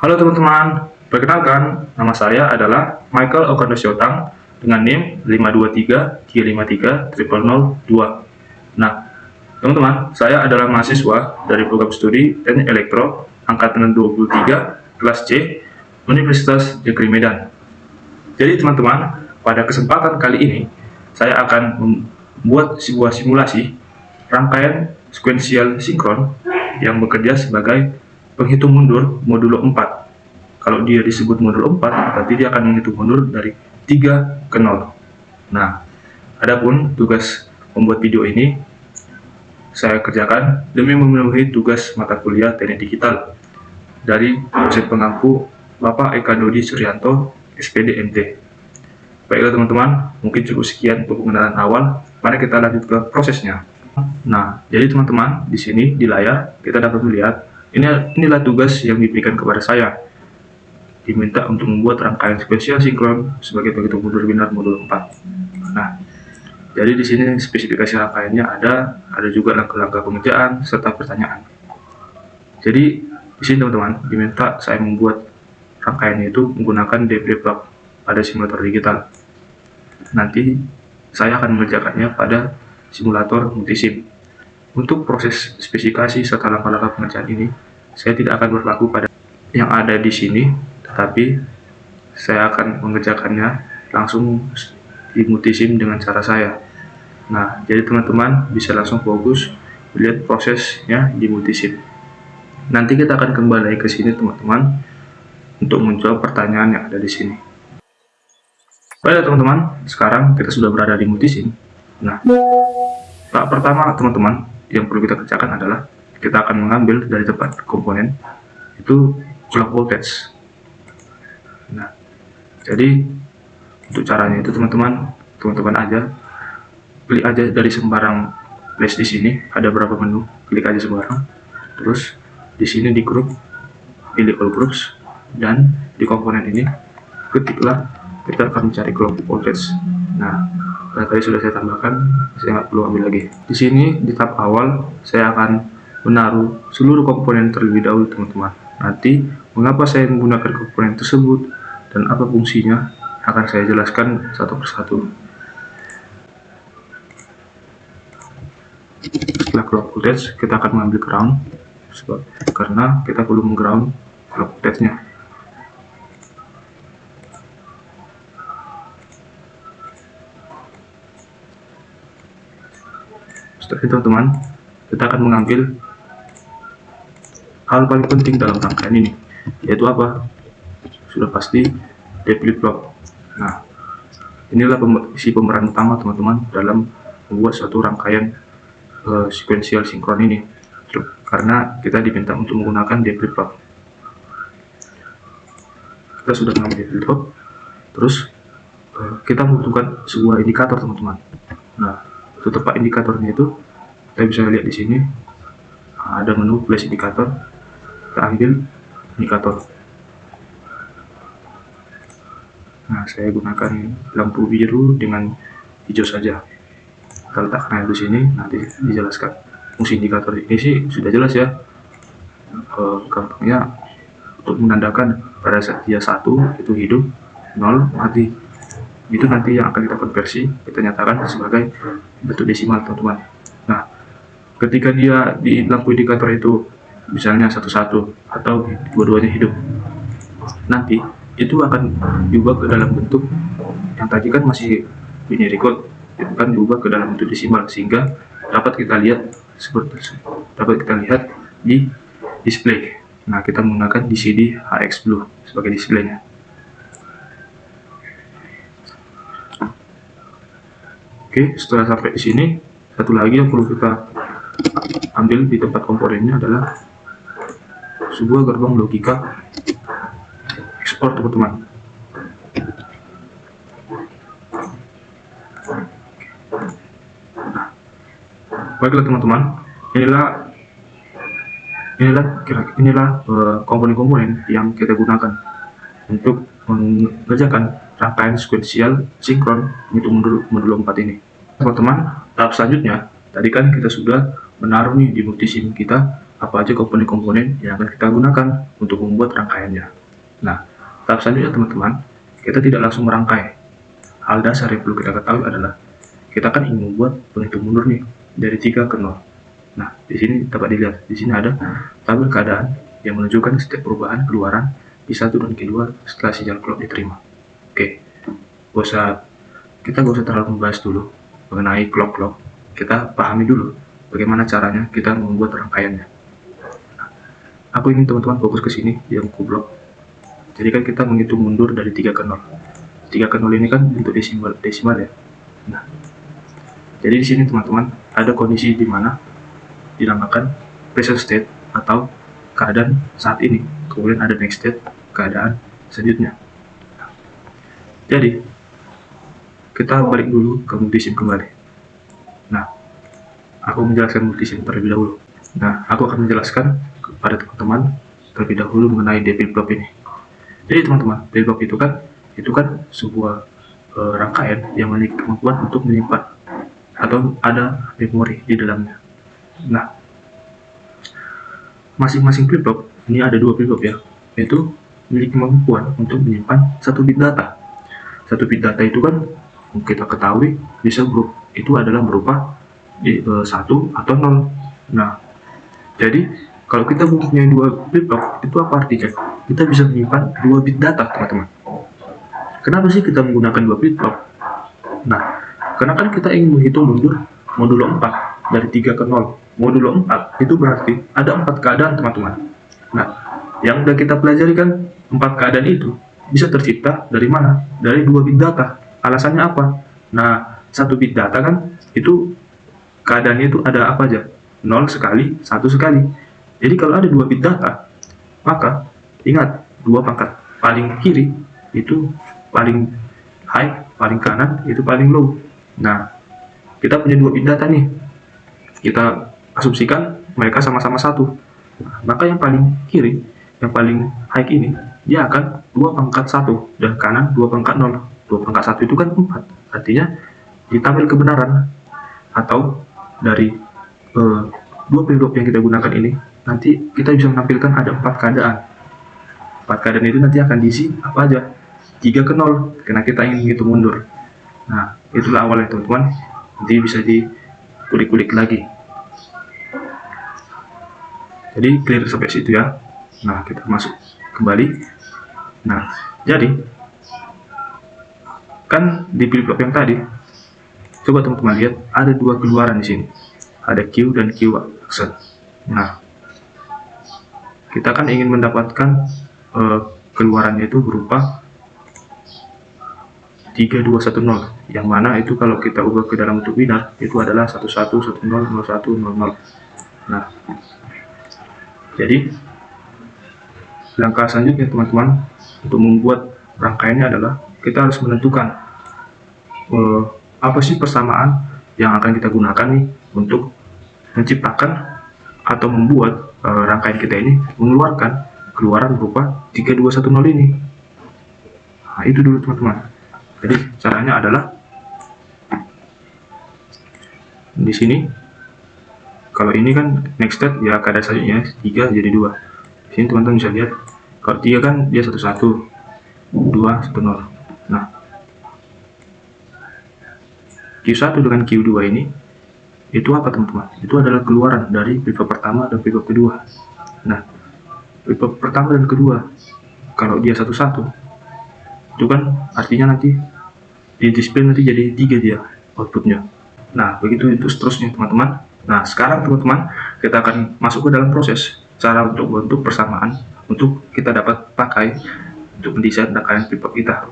Halo teman-teman, perkenalkan nama saya adalah Michael Okando Syotang dengan NIM 523353002. Nah, teman-teman, saya adalah mahasiswa dari program studi Teknik Elektro angkatan 23 kelas C Universitas Negeri Medan. Jadi teman-teman, pada kesempatan kali ini saya akan membuat sebuah simulasi rangkaian sekuensial sinkron yang bekerja sebagai penghitung mundur modulo 4. Kalau dia disebut modulo 4, berarti dia akan menghitung mundur dari 3 ke 0. Nah, adapun tugas membuat video ini saya kerjakan demi memenuhi tugas mata kuliah teknik digital dari dosen pengampu Bapak Eka Dodi Suryanto, SPD MT. Baiklah teman-teman, mungkin cukup sekian untuk pengenalan awal. Mari kita lanjut ke prosesnya. Nah, jadi teman-teman, di sini di layar kita dapat melihat inilah tugas yang diberikan kepada saya. Diminta untuk membuat rangkaian sekuensial sinkron sebagai penghitung mundur binar modulo 4. Nah, jadi di sini spesifikasi rangkaiannya ada juga langkah-langkah pengerjaan serta pertanyaan. Jadi di sini teman-teman diminta saya membuat rangkaiannya itu menggunakan DFLIPLOG pada simulator digital. Nanti saya akan mengerjakannya pada simulator multisim. Untuk proses spesifikasi serta langkah-langkah pengerjaan ini, saya tidak akan berlaku pada yang ada di sini, tetapi saya akan mengerjakannya langsung di multisim dengan cara saya. Nah, jadi teman-teman bisa langsung fokus melihat prosesnya di multisim. Nanti kita akan kembali ke sini teman-teman untuk menjawab pertanyaan yang ada di sini. Baiklah teman-teman, sekarang kita sudah berada di multisim. Nah, tahap pertama teman-teman yang perlu kita kerjakan adalah kita akan mengambil dari tempat komponen itu clock voltage. Nah, jadi untuk caranya itu teman-teman aja klik aja dari sembarang flash di sini, ada berapa menu, klik aja sembarang. Terus di sini di group pilih all groups dan di komponen ini ketiklah kita akan mencari clock voltage. Nah, tadi sudah saya tambahkan, saya nggak perlu ambil lagi. Di sini di tab awal saya akan menaruh seluruh komponen terlebih dahulu teman-teman. Nanti mengapa saya menggunakan komponen tersebut dan apa fungsinya akan saya jelaskan satu persatu. Setelah clock voltage kita akan mengambil ground karena kita perlu mengground clock voltage-nya. Setelah itu teman-teman, kita akan mengambil hal paling penting dalam rangkaian ini, yaitu apa? Sudah pasti DFLIPLOG. Nah, inilah isi pemeran utama teman-teman dalam membuat suatu rangkaian sekuensial sinkron ini, karena kita diminta untuk menggunakan DFLIPLOG. Kita sudah mengambil DFLIPLOG, terus kita membutuhkan sebuah indikator teman-teman. Nah, untuk tempat indikatornya itu kita bisa lihat di sini ada menu flash indikator. Kita ambil indikator. Nah, saya gunakan lampu biru dengan hijau saja. Kita letakkan di sini, nanti dijelaskan. Fungsi indikator ini sih sudah jelas ya. Gampangnya untuk menandakan pada saat dia 1 itu hidup, 0 mati. Itu nanti yang akan kita konversi, kita nyatakan sebagai bentuk desimal teman-teman. Nah, ketika dia di lampu indikator itu misalnya 11 atau dua-duanya hidup, nanti itu akan diubah ke dalam bentuk yang tadi kan masih binary code, itu kan diubah ke dalam bentuk desimal sehingga dapat kita lihat di display. Nah, kita menggunakan DCD HX Blue sebagai displaynya. Oke, setelah sampai di sini, satu lagi yang perlu kita ambil di tempat komponennya adalah sebuah gerbang logika ekspor teman-teman. Nah, baiklah teman-teman, inilah komponen-komponen yang kita gunakan untuk mengerjakan rangkaian sekuensial sinkron menghitung mundur modulo 4 ini. Teman-teman, tahap selanjutnya tadi kan kita sudah menaruh nih di multisim kita apa aja komponen-komponen yang akan kita gunakan untuk membuat rangkaiannya. Nah, tahap selanjutnya teman-teman, kita tidak langsung merangkai. Hal dasar yang perlu kita ketahui adalah kita kan ingin membuat penghitung mundur nih dari 3 ke 0. Nah, di sini dapat dilihat, di sini ada tabel keadaan yang menunjukkan setiap perubahan keluaran Q1 dan Q2 setelah sinyal clock diterima. Oke, kita gak usah terlalu membahas dulu mengenai clock. Kita pahami dulu bagaimana caranya kita membuat rangkaiannya. Aku ingin teman-teman fokus ke sini yang kublok. Jadi kan kita menghitung mundur dari 3 ke 0. 3 ke 0 ini kan bentuk desimal ya. Nah, jadi di sini teman-teman ada kondisi di mana dinamakan present state atau keadaan saat ini. Kemudian ada next state, keadaan selanjutnya. Jadi kita balik dulu ke multisim kembali. Nah, aku menjelaskan multisim terlebih dahulu. Nah, aku akan menjelaskan kepada teman-teman terlebih dahulu mengenai flip-flop ini. Jadi teman-teman, flip-flop itu kan sebuah rangkaian yang memiliki kemampuan untuk menyimpan atau ada memori di dalamnya. Nah, masing-masing flip-flop ini ada 2 flip-flop ya, yaitu memiliki kemampuan untuk menyimpan 1 bit data. 1 bit data itu kan kita ketahui bisa itu adalah berupa 1 atau 0. Nah, jadi kalau kita mempunyai 2 flip-flop, itu apa artinya? Kita bisa menyimpan 2 bit data, teman-teman. Kenapa sih kita menggunakan 2 flip-flop? Nah, karena kan kita ingin menghitung mundur modulo 4 dari 3 ke 0. Modulo 4 itu berarti ada 4 keadaan, teman-teman. Nah, yang udah kita pelajari kan 4 keadaan itu bisa tercipta dari mana? Dari 2 bit data. Alasannya apa? Nah, 1 bit data kan itu keadaannya itu ada apa aja? 0 sekali, 1 sekali. Jadi kalau ada 2 bit data, maka ingat 2 pangkat paling kiri itu paling high, paling kanan itu paling low. Nah, kita punya 2 bit data nih. Kita asumsikan mereka sama-sama 1. Nah, maka yang paling kiri, yang paling high ini, dia akan 2 pangkat 1 dan kanan 2 pangkat 0. 2 pangkat 1 itu kan 4. Artinya di tabel kebenaran atau dari 2 flip-flop yang kita gunakan ini, nanti kita bisa menampilkan ada 4 keadaan. 4 keadaan itu nanti akan diisi apa aja? 3 ke 0, karena kita ingin menghitung mundur. Nah, itulah awalnya teman-teman. Nanti bisa dikulik-kulik lagi. Jadi clear sampai situ ya. Nah, kita masuk kembali. Nah, jadi kan di flip-flop yang tadi, coba teman-teman lihat ada 2 keluaran di sini. Ada Q dan Q aksen. Nah, kita kan ingin mendapatkan keluarannya itu berupa 3210, yang mana itu kalau kita ubah ke dalam bentuk binar itu adalah 11100100. Nah, jadi langkah selanjutnya teman-teman untuk membuat rangkaiannya adalah kita harus menentukan apa sih persamaan yang akan kita gunakan nih untuk menciptakan atau membuat rangkaian kita ini mengeluarkan keluaran berupa 3210 ini. Nah, itu dulu teman-teman. Jadi caranya adalah di sini, kalau ini kan next step ya keadaan selanjutnya 3 jadi 2. Di sini teman-teman bisa lihat kalau 3 kan dia 11, 2, 10. Nah, Q1 dengan Q2 ini itu apa teman-teman? Itu adalah keluaran dari flip-flop pertama dan flip-flop kedua. Nah, flip-flop pertama dan kedua kalau dia 11 itu kan artinya nanti di display nanti jadi 3 dia outputnya. Nah, begitu itu seterusnya teman-teman. Nah, sekarang teman-teman kita akan masuk ke dalam proses cara untuk bentuk persamaan untuk kita dapat pakai untuk mendesain rangkaian flip-flop kita.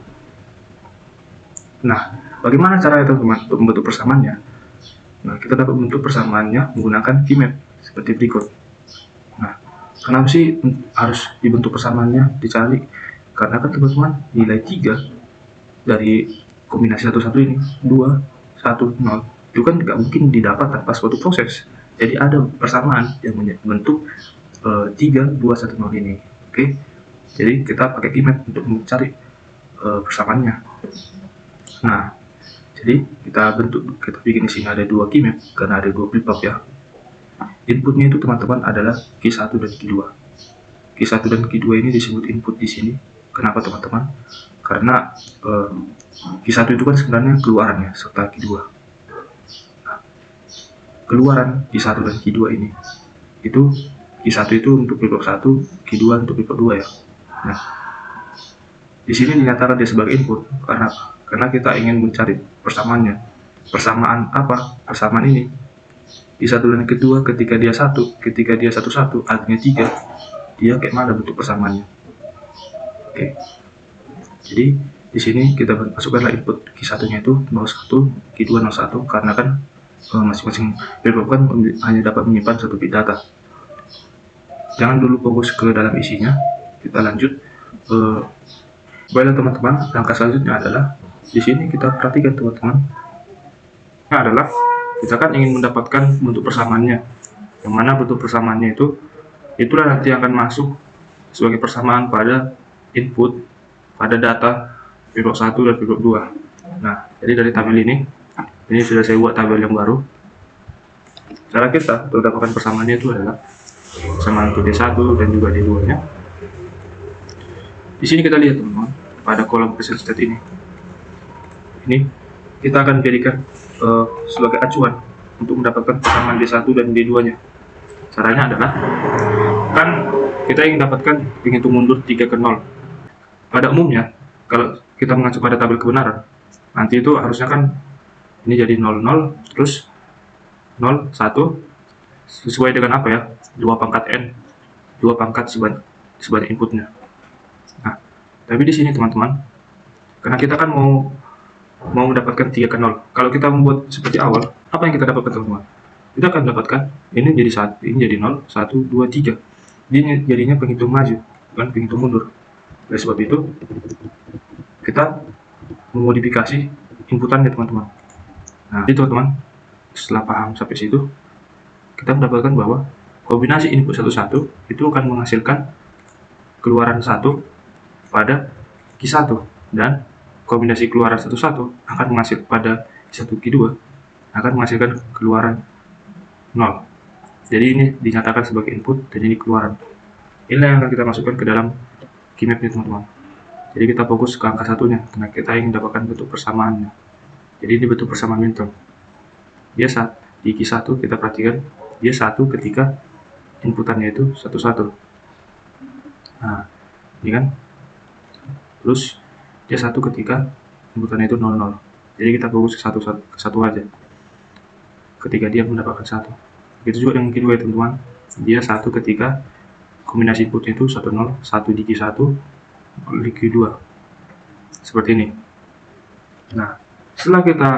Nah, bagaimana cara teman-teman untuk membentuk persamaannya? Nah, kita dapat membentuk persamaannya menggunakan keymap seperti berikut. Nah, kenapa sih harus dibentuk persamaannya dicari? Karena kan teman-teman nilai 3 dari kombinasi 1-1 ini 2, 1, 0 itu kan nggak mungkin didapat tanpa suatu proses. Jadi ada persamaan yang membentuk 3, 2, 1, 0 ini. Oke, jadi kita pakai keymap untuk mencari persamaannya. Nah, jadi kita bikin di sini ada 2 keymap karena ada 2 flip-flop ya. Inputnya itu teman-teman adalah Q1 dan Q2. Q1 dan Q2 ini disebut input di sini. Kenapa teman-teman? Karena Q1 itu kan sebenarnya keluarannya serta Q2. Nah, keluaran Q1 dan Q2 ini itu Q1 itu untuk flip-flop 1, Q2 untuk flip-flop 2 ya. Nah, di sini dinyatakan dia sebagai input karena kita ingin mencari persamaannya. Persamaan apa? Persamaan ini Q1 dan Q2 ketika dia 1 artinya 3, dia kayak mana bentuk persamaannya. Oke. Jadi di sini kita masukkanlah input Q1 nya itu 01, Q2 01 karena kan masing-masing flip-flop kan hanya dapat menyimpan satu bit data. Jangan dulu fokus ke dalam isinya, kita lanjut. Baiklah teman-teman, langkah selanjutnya adalah di sini kita perhatikan teman-teman. Ini adalah kita kan ingin mendapatkan bentuk persamaannya, yang mana bentuk persamaannya itu itulah nanti akan masuk sebagai persamaan pada input pada data flip-flop 1 dan flip-flop 2. Nah, jadi dari tabel ini sudah saya buat tabel yang baru. Cara kita untuk mendapatkan persamaannya itu adalah persamaan untuk D1 dan juga D2 nya. Di sini kita lihat teman-teman, pada kolom present state ini kita akan jadikan sebagai acuan untuk mendapatkan persamaan D1 dan D2 nya. Caranya adalah kan kita ingin dapatkan penghitung mundur 3 ke 0. Pada umumnya kalau kita mengacu pada tabel kebenaran, nanti itu harusnya kan ini jadi 00 terus 0 1 sesuai dengan apa ya, 2 pangkat n, 2 pangkat sebanyak inputnya. Nah, tapi di sini teman-teman, karena kita kan mau mendapatkan 3 ke 0. Kalau kita membuat seperti awal, apa yang kita dapatkan teman-teman? Kita akan dapatkan ini jadi 1, ini jadi 0, 1, 2, 3. Ini jadinya penghitung maju, bukan penghitung mundur. Oleh sebab itu, kita memodifikasi inputannya teman-teman. Nah, jadi teman-teman, setelah paham sampai situ, kita mendapatkan bahwa kombinasi input 11 itu akan menghasilkan keluaran 1 pada Q1 dan kombinasi keluaran 11 akan menghasilkan pada Q1 Q2 akan menghasilkan keluaran 0. Jadi ini dinyatakan sebagai input dan ini keluaran. Inilah yang akan kita masukkan ke dalam keymap ini teman-teman. Jadi kita fokus ke angka satunya karena kita ingin mendapatkan bentuk persamaannya. Jadi ini bentuk persamaan minterm. Dia saat di Q1 kita perhatikan dia 1 ketika inputannya itu 11. Nah, ini kan. Terus dia 1 ketika inputannya itu 00. Jadi kita fokus ke satu aja. Ketika dia mendapatkan 1. Begitu juga dengan Q2 teman-teman. Dia 1 ketika kombinasi inputnya itu 10, 1 di Q1, di Q2. Seperti ini. Nah, setelah kita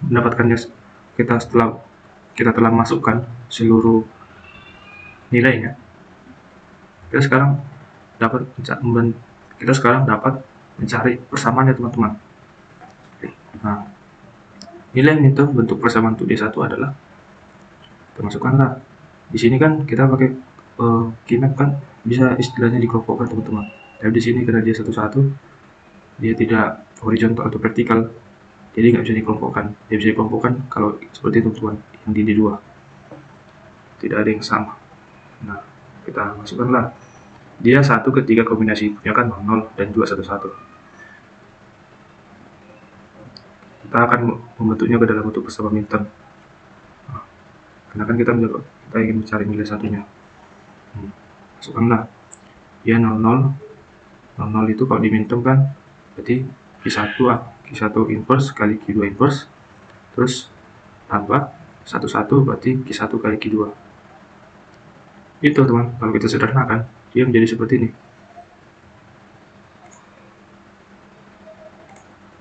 mendapatkannya, setelah kita telah masukkan seluruh nilainya, kita sekarang dapat mencari persamaannya teman-teman. Nah, nilai itu bentuk persamaan untuk D1 adalah kita masukkanlah. Di sini kan kita pakai keymap kan bisa istilahnya dikelompokkan teman-teman. Tapi di sini karena dia 11, dia tidak horizontal atau vertikal, jadi nggak bisa dikelompokkan. Dia bisa dikelompokkan kalau seperti itu teman-teman, yang di D2 tidak ada yang sama. Nah, kita masukkanlah dia 1 ketika kombinasi inputnya kan 00 dan juga 11. Kita akan membentuknya ke dalam bentuk persamaan minterm. Nah, karena kan kita ingin mencari nilai satunya. Masukkanlah dia 00 itu kalau di minterm kan berarti Q1 inverse kali Q2 inverse, terus tambah 11 berarti Q1 kali Q2. Itu teman, kalau kita sederhanakan dia menjadi seperti ini.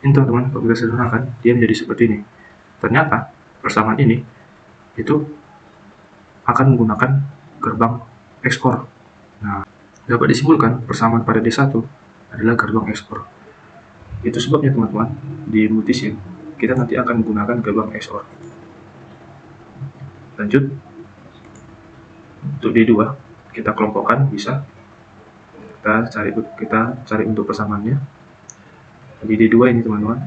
Ini teman-teman, kalau kita sederhanakan dia menjadi seperti ini. Ternyata persamaan ini itu akan menggunakan gerbang ekspor. Nah, dapat disimpulkan persamaan pada D1 adalah gerbang ekspor. Itu sebabnya teman-teman, di multisim kita nanti akan menggunakan gerbang ekspor. Lanjut, untuk D2 kita kelompokkan bisa. Kita cari untuk persamaannya. Di D2 ini teman-teman,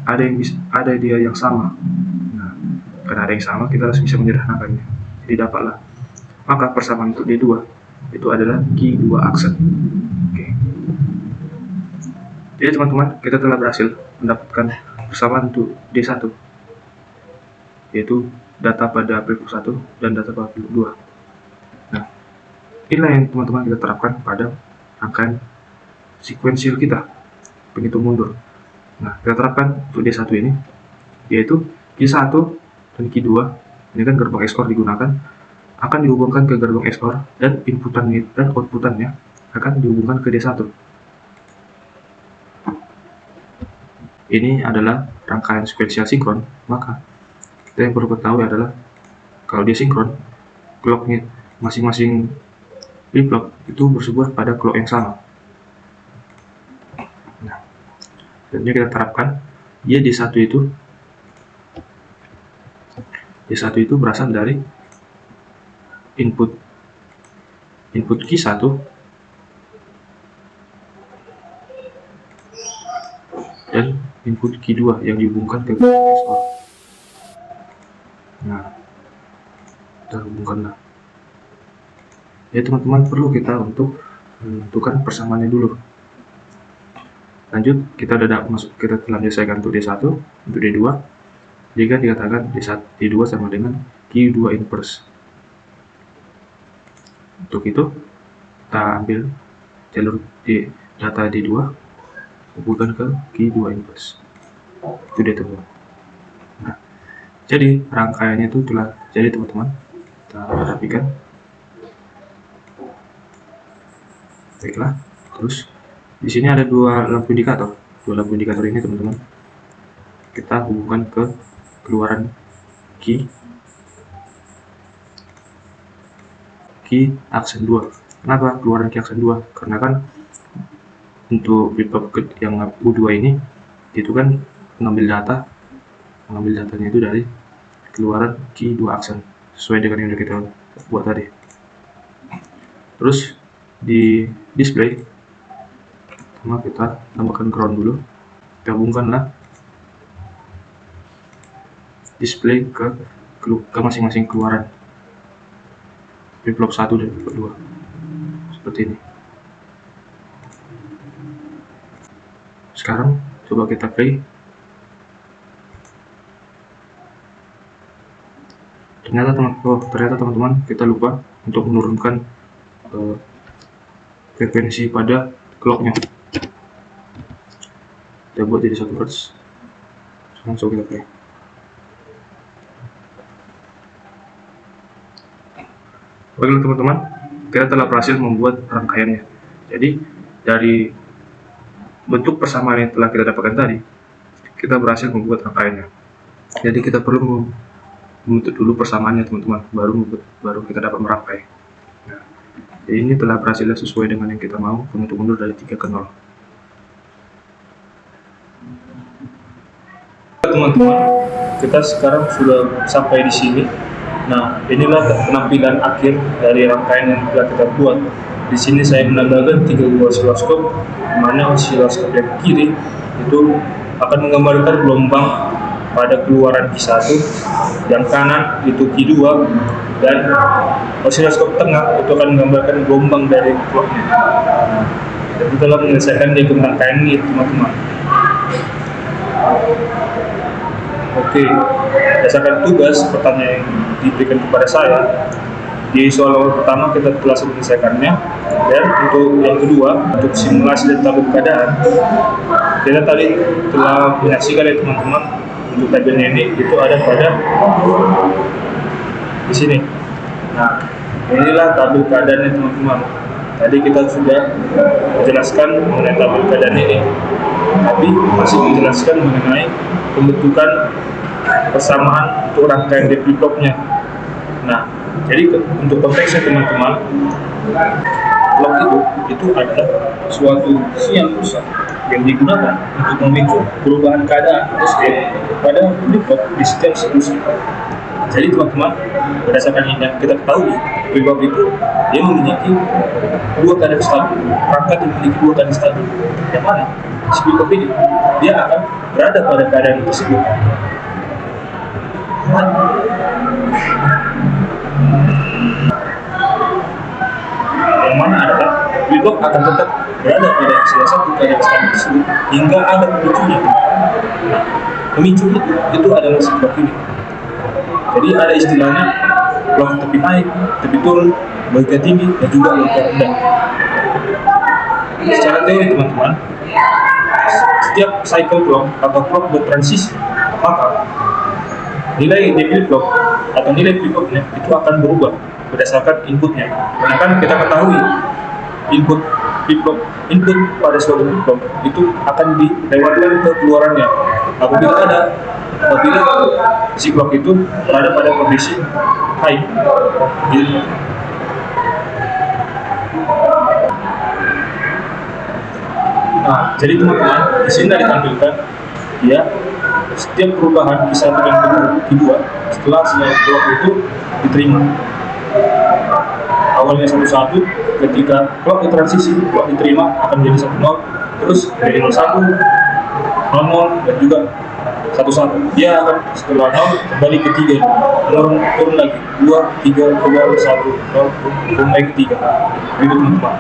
ada dia yang sama. Nah, karena ada yang sama kita harus bisa menyederhanakannya. Jadi dapatlah, maka persamaan untuk D2 itu adalah Q2 aksen. Oke. Jadi teman-teman, kita telah berhasil mendapatkan persamaan untuk D1, yaitu data pada playbook 1 dan data pada playbook 2. Nah, inilah yang teman-teman kita terapkan pada rangkaian sekuensial kita, penghitung mundur. Nah, kita terapkan untuk D1 ini, yaitu Q1 dan Q2, ini kan gerbang XOR digunakan, akan dihubungkan ke gerbang XOR dan inputannya dan outputannya akan dihubungkan ke D1. Ini adalah rangkaian sekuensial sinkron, maka kita yang perlu ketahui adalah kalau dia sinkron, clocknya masing-masing flip-flop itu bersumber pada clock yang sama. Nah, selanjutnya kita terapkan dia D1 itu berasal dari input Q1 dan input Q2 yang dihubungkan ke XOR. Nah, kita hubungkanlah. Ya teman-teman, perlu kita untuk menentukan persamaannya dulu. Lanjut, kita telah menyelesaikan untuk D1, untuk D2. Jika dikatakan D2 sama dengan Q2 inverse. Untuk itu, kita ambil jalur data D2, hubungkan ke Q2 inverse. Itu dia teman-teman. Nah, jadi rangkaiannya itu telah jadi teman-teman. Kita rapikan. Baiklah, terus di sini ada dua lampu indikator. Dua lampu indikator ini teman-teman, kita hubungkan ke keluaran Q aksen 2. Kenapa keluaran Q aksen 2? Karena kan untuk flip-flop yang U2 ini itu kan mengambil datanya itu dari keluaran Q2 aksen sesuai dengan yang sudah kita buat tadi. Terus di display pertama kita tambahkan ground dulu, kita hubungkanlah display ke masing-masing keluaran flip-flop 1 dan flip-flop 2 seperti ini. Sekarang coba kita play. Ternyata teman-teman kita lupa untuk menurunkan frekuensi pada clocknya. Kita buat jadi 1 Hz. Langsung kita play. Baiklah teman-teman, kita telah berhasil membuat rangkaiannya. Jadi dari bentuk persamaan yang telah kita dapatkan tadi, kita berhasil membuat rangkaiannya. Jadi kita perlu membentuk dulu persamaannya teman-teman, baru kita dapat merangkai. Nah, jadi ini telah berhasil sesuai dengan yang kita mau, untuk mundur dari 3 ke 0. Teman-teman, kita sekarang sudah sampai di sini. Nah, inilah penampilan akhir dari rangkaian yang telah kita buat. Di sini saya menambahkan 3 buah osiloskop, mana osiloskop yang kiri itu akan menggambarkan gelombang pada keluaran Q1, yang kanan itu Q2, dan osiloskop tengah itu akan menggambarkan gelombang dari clocknya. Dan kita telah menyelesaikan diagram rangkaian ini teman-teman. Oke, berdasarkan tugas pertanyaan yang diberikan kepada saya, di soal awal pertama kita telah menyelesaikannya, dan untuk yang kedua, untuk simulasi dan tabel keadaan, kita tadi telah menyaksikan ya teman-teman. Untuk tabelnya ini itu ada pada di sini. Nah, inilah tabel keadaannya teman-teman. Tadi kita sudah menjelaskan mengenai tabel keadaan ini, tapi masih menjelaskan mengenai pembentukan persamaan untuk rangkaian flip-flopnya. Nah, jadi untuk konteksnya teman-teman, clock itu adalah suatu sinyal pulsa yang digunakan untuk memicu perubahan keadaan state pada flip-flop di setiap siklus. Jadi teman-teman, berdasarkan yang kita ketahui, flip-flop itu dia memiliki 2 keadaan stabil, perangkat yang memiliki 2 keadaan stabil, yang mana flip-flop ini dia akan berada pada keadaan tersebut Yang mana adalah flip-flop akan tetap berada pada salah satu keadaan stabil tersebut hingga ada pemicunya. Pemicu itu adalah si clock ini. Jadi ada istilahnya clock tepi naik, tepi turun, logika tinggi, dan juga logika rendah. Secara teori teman-teman, setiap cycle clock atau clock bertransisi, maka nilai di flip-flop atau nilai flip-flopnya itu akan berubah berdasarkan inputnya. Karena kan kita ketahui input flip-flop, input pada suatu flip-flop itu akan dilewatkan ke keluarannya. Apabila si clock itu berada pada kondisi high, gitu. Nah, jadi teman-teman, di sini ditampilkan ya setiap perubahan di satu dan kedua setelah si clock itu diterima. Awalnya 1-1, ketika clock transisi, clock diterima akan menjadi 1-0, terus dari 0-1, 0-0, dan juga 1-1. Dia akan setelah 0 kembali ke 3, turun lagi 2, 3, 2, 1, 0, turun lagi ke 3. Begitu teman-teman.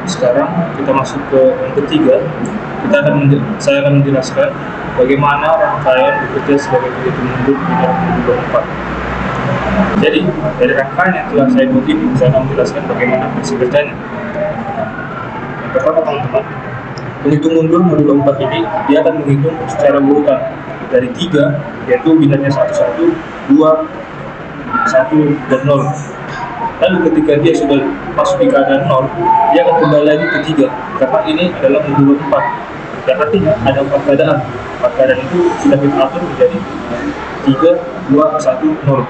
Sekarang kita masuk ke yang ketiga. Saya akan menjelaskan bagaimana rangkaian bekerja sebagai penghitung mundur di dalam modul 4. Jadi, dari rangkaian yang telah saya buat ini, saya akan menjelaskan bagaimana prinsip kerjanya. Yang pertama teman-teman, penghitung mundur modul 4 ini, dia akan menghitung secara urutan dari 3, yaitu binarnya 1, 2, 1, dan 0. Lalu ketika dia sudah masuk di keadaan 0, dia akan kembali lagi ke 3, karena ini adalah modul 4. Dan artinya ada 4 keadaan. 4 keadaan itu sudah kita atur menjadi 3, 2, 1, 0.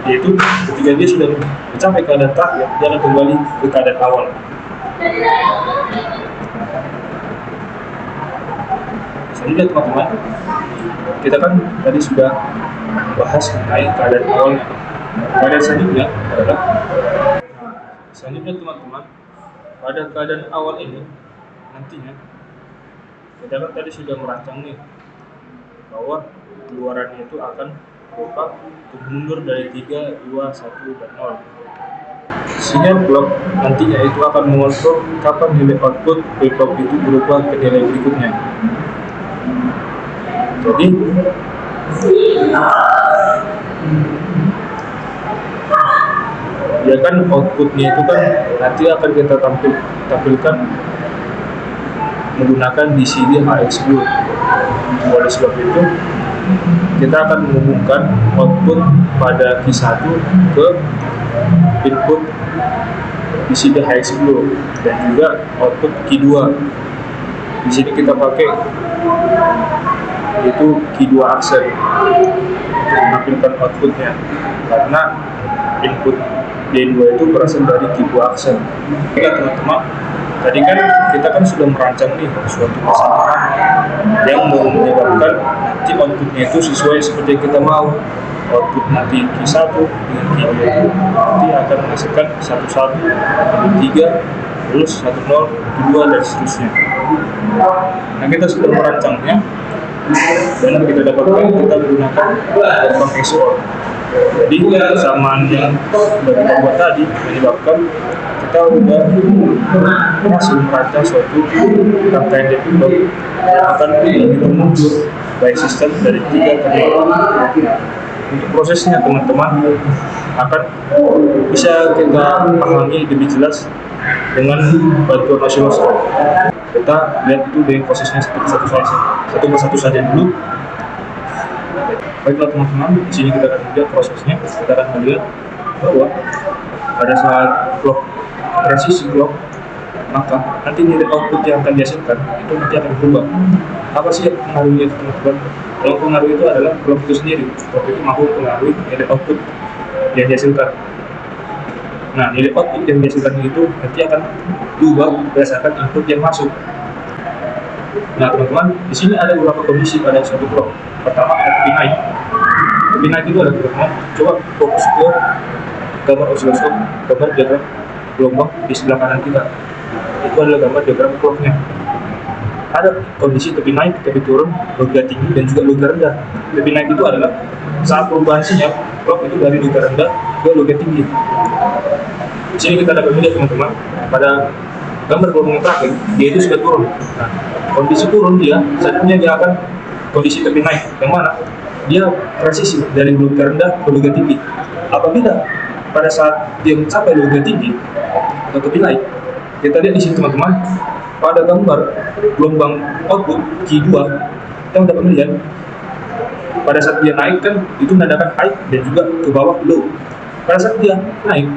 Yaitu ketika dia sudah mencapai keadaan terakhir, dia akan kembali ke keadaan awal. Selanjutnya teman-teman, kita kan tadi sudah bahas mengenai keadaan awalnya. Keadaan selanjutnya adalah teman-teman, pada keadaan awal ini nantinya kita kan tadi sudah merancang nih bahwa keluarannya itu akan berupa mundur dari 3, 2, 1, dan 0. Sinyal clock nantinya itu akan mengontrol kapan nilai output flip-flop itu berubah ke nilai berikutnya. Jadi ya kan outputnya itu kan nanti akan kita tampilkan menggunakan DCD HX10. Oleh sebab itu kita akan menghubungkan output pada Q1 ke input DCD HX10 dan juga output Q2. Di sini kita pakai yaitu Q2 aksen untuk menampilkan outputnya, karena input D2 itu berasal dari Q2 aksen. Oke teman-teman, tadi kan kita sudah merancang nih suatu persamaan yang menyebabkan nanti outputnya itu sesuai seperti yang kita mau. Output nanti Q1 dengan Q2 nanti akan menghasilkan 1-1, 3, terus 1-0, 2, dan seterusnya. Nah, kita sudah merancangnya dan kita dapatkan kita menggunakan gerbang XOR. Jadi kesamaan yang sudah kita buat tadi menyebabkan kita sudah berhasil merancang suatu rangkaian flip-flop yang akan menghitung mundur by system dari 3 ke 0. Untuk prosesnya teman-teman akan bisa kita pahami lebih jelas dengan bantuan oscilloscope. Kita lihat itu dari prosesnya satu persatu saja dulu. Baiklah teman-teman, di sini kita akan lihat prosesnya. Kita akan melihat bahwa pada saat clock transisi clock, maka nanti nilai output yang akan dihasilkan itu nanti akan berubah. Apa sih yang pengaruhnya teman-teman? Kalau pengaruh itu adalah clock itu sendiri. Clock itu mampu mempengaruhi nilai output yang dihasilkan. Nah, nilai output yang dihasilkan itu nanti akan berubah berdasarkan input yang masuk. Nah teman-teman, di sini ada beberapa kondisi pada suatu clock. Pertama ada tepi naik. Tepi naik itu adalah teman-teman, coba fokus ke gambar oscilloscope, gambar diagram gelombang di sebelah kanan kita. Itu adalah gambar diagram clocknya. ada kondisi tepi naik, tepi turun, logika tinggi dan juga logika rendah. Tepi naik itu adalah saat perubahan sinyal clock itu dari logika rendah ke logika tinggi. Di sini kita dapat melihat teman-teman pada gambar gelombang terakhir dia itu sudah turun. Nah, kondisi turun dia selanjutnya dia akan kondisi tepi naik, yang mana dia transisi dari logika rendah ke logika tinggi. Apabila pada saat dia mencapai logika tinggi atau tepi naik, kita lihat di sini teman-teman pada gambar gelombang output Q2 kita dapat melihat pada saat dia naik kan itu menandakan high dan juga ke bawah low. Pada saat dia naik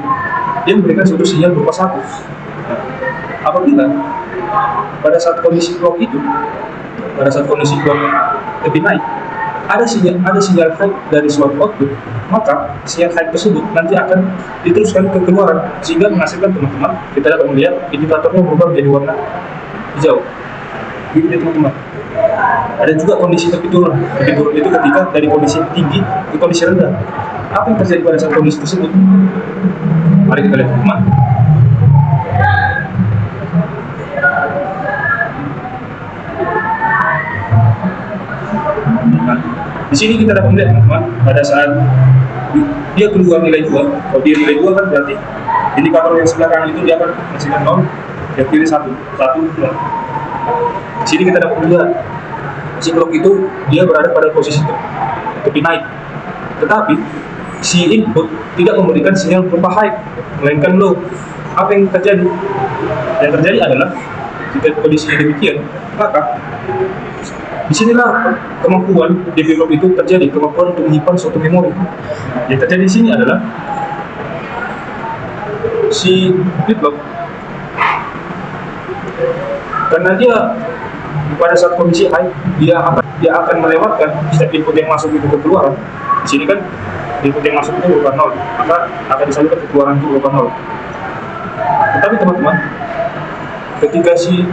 dia memberikan suatu sinyal berupa 1. Apabila pada saat kondisi clock itu, pada saat kondisi clock tepi naik, ada sinyal high dari suatu output, maka sinyal high tersebut nanti akan diteruskan ke keluaran sehingga menghasilkan teman-teman kita dapat melihat indikatornya berubah menjadi warna hijau. Gitu ya teman-teman. Ada juga kondisi tepi turun. Tepi turun itu ketika dari kondisi tinggi ke kondisi rendah. Apa yang terjadi pada saat kondisi tersebut? Mari kita lihat teman-teman. Nah, di sini kita dapat melihat teman-teman pada saat dia keluar nilai 2. Kalau dia nilai 2 kan berarti indikator yang sebelah kanan itu dia akan menghasilkan 0, yang kiri 1, 0. Di sini kita dapat melihat si clock itu dia berada pada posisi tepi naik, tetapi si input tidak memberikan sinyal berupa high, melainkan low. Apa yang terjadi? Yang terjadi adalah jika kondisinya demikian, maka disinilah kemampuan develop itu terjadi, kemampuan untuk menyimpan suatu memori. Yang terjadi di sini adalah si flip-flop karena dia pada saat kondisi high dia akan melewatkan setiap input yang masuk itu ke keluaran. Di sini kan input yang masuk itu berupa 0, maka akan disalurkan ke keluaran itu berupa 0. Tetapi teman-teman, ketika si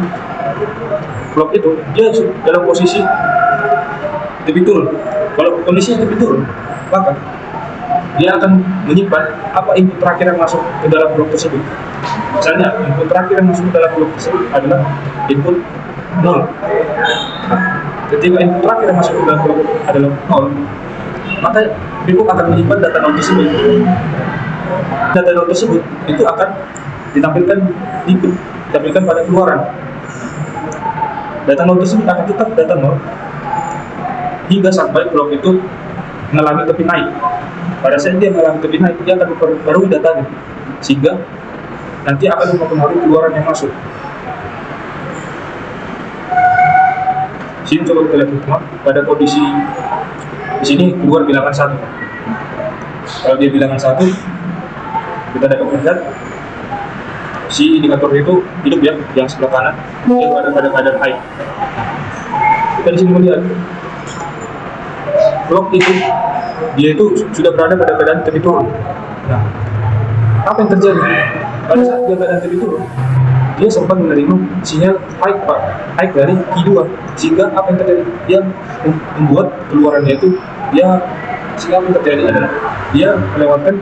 clock itu dia dalam posisi tepi turun, kalau kondisinya tepi turun, maka dia akan menyimpan apa input terakhir yang masuk ke dalam blok tersebut. Misalnya input terakhir yang masuk ke dalam blok tersebut adalah input 0. Nah, ketika input terakhir yang masuk ke dalam blok adalah 0, maka input akan menyimpan data 0 tersebut. Data 0 tersebut itu akan ditampilkan pada keluaran. Data 0 tersebut akan tetap data 0 hingga sampai blok itu mengalami tepi naik. Pada saat dia mengalami tepi naik, dia akan memperbarui datanya sehingga nanti akan mempengaruhi keluaran yang masuk. Sini coba kita lihat teman, pada kondisi di sini keluar bilangan 1. Kalau dia bilangan 1, kita dapat melihat si indikator itu hidup ya, yang sebelah kanan dia berada pada keadaan high. Kita di sini melihat clock itu dia itu sudah berada pada keadaan tepi turun. Nah, apa yang terjadi pada saat dia keadaan tepi turun? Dia sempat menerima sinyal high dari Q2, sehingga apa yang terjadi? Dia membuat keluarannya itu sehingga apa yang terjadi adalah dia melewatkan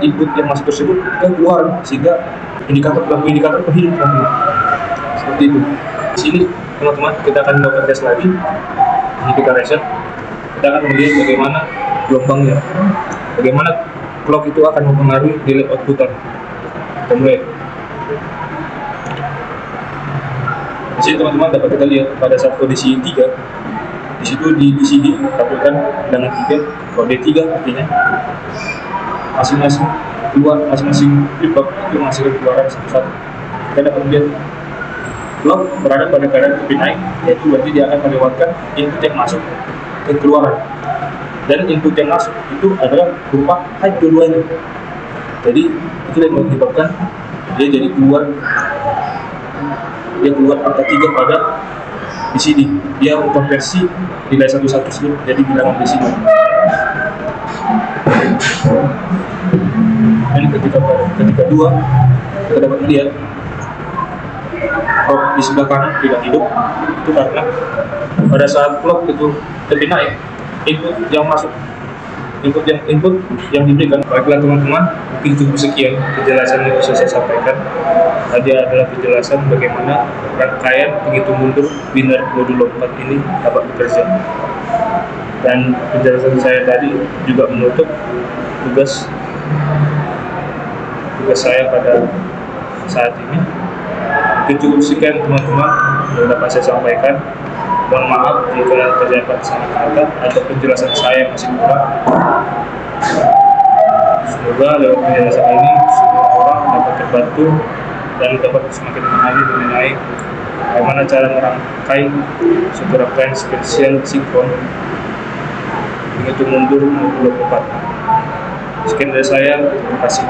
input yang masuk tersebut ke keluaran sehingga indikator berhidup seperti itu. Di sini teman-teman kita akan melakukan tes lagi. Ini kita reset. Kita akan melihat bagaimana gelombangnya, bagaimana clock itu akan mempengaruhi nilai outputan. Kita mulai. Di sini teman-teman dapat kita lihat pada saat kondisi 3, di situ di DCD tampilkan dengan 3, kalau D3 artinya masing-masing flip-flop itu menghasilkan keluaran satu-satu. Kita dapat melihat clock berada pada keadaan tepi naik, yaitu berarti dia akan melewatkan input yang masuk ke keluaran, dan input yang masuk itu adalah berupa high dua-duanya. Jadi itu yang menyebabkan dia jadi keluar angka 3 pada DCD. Dia mengkonversi nilai 1 tersebut jadi bilangan desimal. Dan ketika 2 kita dapat melihat clock di sebelah kanan tidak hidup. Itu karena pada saat clock itu lebih naik, input yang masuk input yang diberikan. Baiklah teman-teman, mungkin cukup sekian penjelasan yang bisa saya sampaikan. Tadi adalah penjelasan bagaimana rangkaian penghitung mundur biner modulo 4 ini dapat bekerja. Dan penjelasan saya tadi juga menutup tugas saya pada saat ini. Mungkin cukup sekian teman-teman yang dapat saya sampaikan. Mohon maaf jika terdapat salah kata atau penjelasan saya masih kurang. Semoga lewat penjelasan ini semua orang dapat terbantu dan dapat semakin memahami mengenai bagaimana cara merangkai suatu rangkaian sequential sinkron menghitung mundur modulo 4. Sekian dari saya, terima kasih.